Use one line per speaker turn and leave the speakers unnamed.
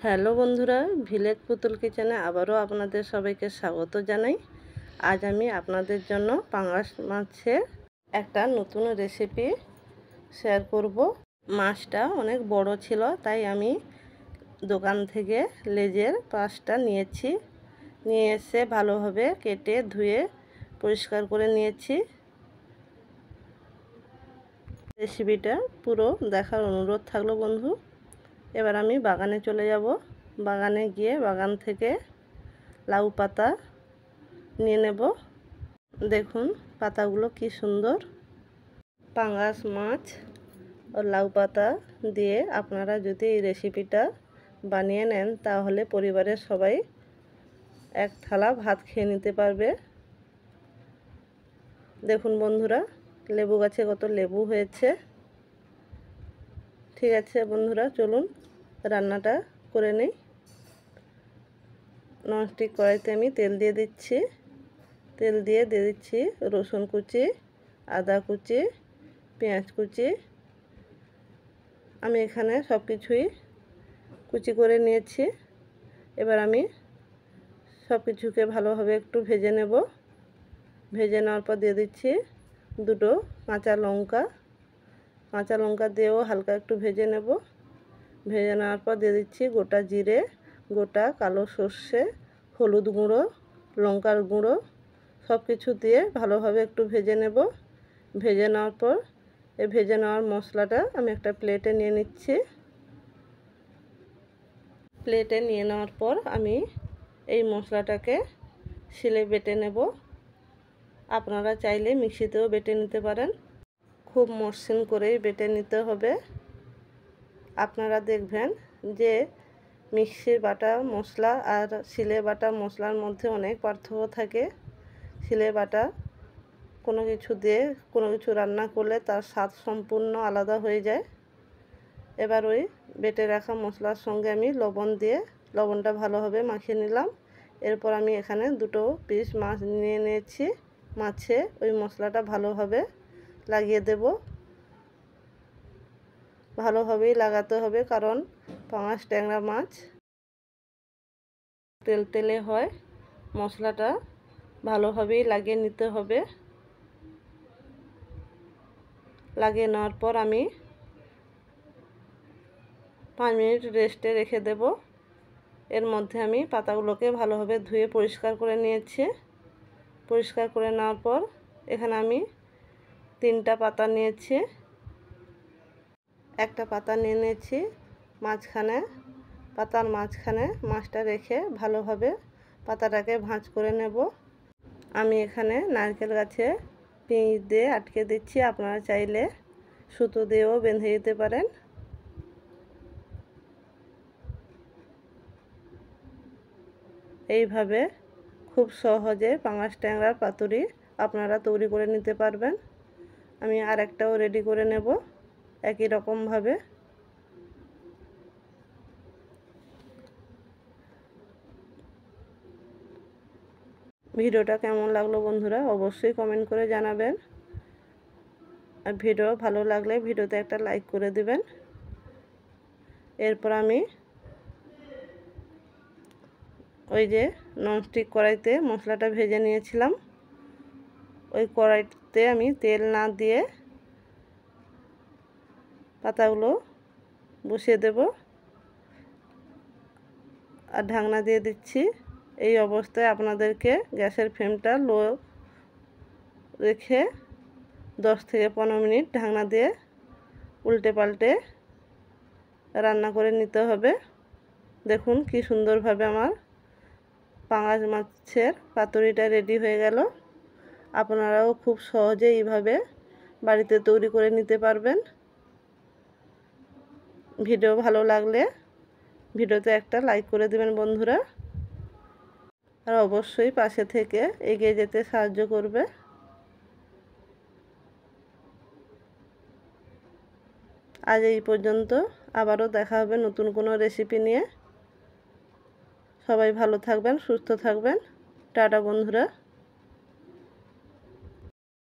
Hello বন্ধুরা, village পুতুল কিচেনে আবারও আপনাদের সবাইকে স্বাগত জানাই। আজ আমি আপনাদের জন্য পাঙ্গাস মাছের একটা নতুন রেসিপি শেয়ার করব। মাছটা অনেক বড় ছিল, তাই আমি দোকান থেকে লেজের পাশটা নিয়েছি। নিয়ে এসে ভালোভাবে কেটে ধুয়ে পরিষ্কার করে নিয়েছি। রেসিপিটা পুরো দেখার অনুরোধ থাকলো বন্ধু। এবার আমি বাগানে চলে যাব। বাগানে গিয়ে বাগান থেকে লাউ পাতা নিয়ে নেব। দেখুন পাতাগুলো কি সুন্দর। পাঙ্গাস মাছ ও লাউ পাতা দিয়ে আপনারা যদি এই রেসিপিটা বানিয়ে নেন, তাহলে পরিবারের সবাই এক থালা ভাত খেয়ে নিতে পারবে। দেখুন বন্ধুরা, লেবু গাছে কত লেবু হয়েছে। ঠিক আছে বন্ধুরা, চলুন রান্নাটা করে নিই। ননস্টিক কড়াইতে আমি তেল দিয়ে দিচ্ছি। তেল দিয়ে দিচ্ছি রসুন কুচি, আদা কুচি, পেঁয়াজ কুচি। আমি এখানে সব কিছুই কুচি করে নিয়েছি। এবার আমি সব কিছুকে ভালোভাবে একটু ভেজে নেব। ভেজে নেওয়ার পর দিয়ে দিচ্ছি দুটো কাঁচা লঙ্কা। কাঁচা লঙ্কা দিয়েও হালকা একটু ভেজে নেব। ভেজে নেওয়ার পর দিয়ে দিচ্ছি গোটা জিরে, গোটা কালো সর্ষে, হলুদ গুঁড়ো, লঙ্কার গুঁড়ো, সব কিছু দিয়ে ভালোভাবে একটু ভেজে নেব। ভেজে নেওয়ার পর এই ভেজে নেওয়ার মশলাটা আমি একটা প্লেটে নিয়ে নিচ্ছি। প্লেটে নিয়ে নেওয়ার পর আমি এই মশলাটাকে শিলে বেটে নেব। আপনারা চাইলে মিক্সিতেও বেটে নিতে পারেন। খুব মসৃণ করেই বেটে নিতে হবে। আপনারা দেখবেন যে মিক্সির বাটা মশলা আর শিলে বাটা মশলার মধ্যে অনেক পার্থক্য থাকে। শিলে বাটা কোনো কিছু দিয়ে কোনো কিছু রান্না করলে তার স্বাদ সম্পূর্ণ আলাদা হয়ে যায়। এবার ওই বেটে রাখা মশলার সঙ্গে আমি লবণ দিয়ে লবণটা ভালোভাবে মাখিয়ে নিলাম। এরপর আমি এখানে দুটো পিস মাছ নিয়ে নিয়েছি। মাছে ওই মশলাটা ভালোভাবে লাগিয়ে দেব। ভালোভাবেই লাগাতে হবে, কারণ পাঙাশ ট্যাংরা মাছ তেলতেলে হয়। মশলাটা ভালোভাবেই লাগিয়ে নিতে হবে। লাগিয়ে নেওয়ার পর আমি 5 মিনিট রেস্টে রেখে দেব। এর মধ্যে আমি পাতাগুলোকে ভালোভাবে ধুয়ে পরিষ্কার করে নিয়েছি। পরিষ্কার করে নেওয়ার পর এখানে আমি 3টা পাতা নিয়েছি। একটা পাতা নিয়ে নিয়েছি। পাতার মাঝখানে মাছটা রেখে ভালোভাবে পাতাটাকে ভাঁজ করে নেব। আমি এখানে নারকেল গাছে পিঁচ দিয়ে আটকে দিচ্ছি। আপনারা চাইলে সুতো দিয়েও বেঁধে দিতে পারেন। এইভাবে খুব সহজে পাঙাশ ট্যাংরার পাতুরি আপনারা তৈরি করে নিতে পারবেন। আমি আরেকটাও রেডি করে নেব একই রকমভাবে। ভিডিওটা কেমন লাগলো বন্ধুরা অবশ্যই কমেন্ট করে জানাবেন। আর ভিডিও ভালো লাগলে ভিডিওতে একটা লাইক করে দিবেন। এরপর আমি ওই যে ননস্টিক কড়াইতে মশলাটা ভেজে নিয়েছিলাম, ওই কড়াইতে আমি তেল না দিয়ে পাতাগুলো বসিয়ে দেব আর ঢাকনা দিয়ে দিচ্ছি। এই অবস্থায় আপনাদেরকে গ্যাসের ফ্লেমটা লো রেখে 10 থেকে 15 মিনিট ঢাকনা দিয়ে উল্টে পাল্টে রান্না করে নিতে হবে। দেখুন কি সুন্দরভাবে আমার পাঙাশ মাছের পাতুরিটা রেডি হয়ে গেল। আপনারাও খুব সহজে এইভাবে বাড়িতে তৈরি করে নিতে পারবেন। ভিডিও ভালো লাগলে ভিডিওতে একটা লাইক করে দেবেন বন্ধুরা। আর অবশ্যই পাশে থেকে এগিয়ে যেতে সাহায্য করবে। আজ এই পর্যন্ত, আবারও দেখা হবে নতুন কোনো রেসিপি নিয়ে। সবাই ভালো থাকবেন, সুস্থ থাকবেন। টাটা বন্ধুরা।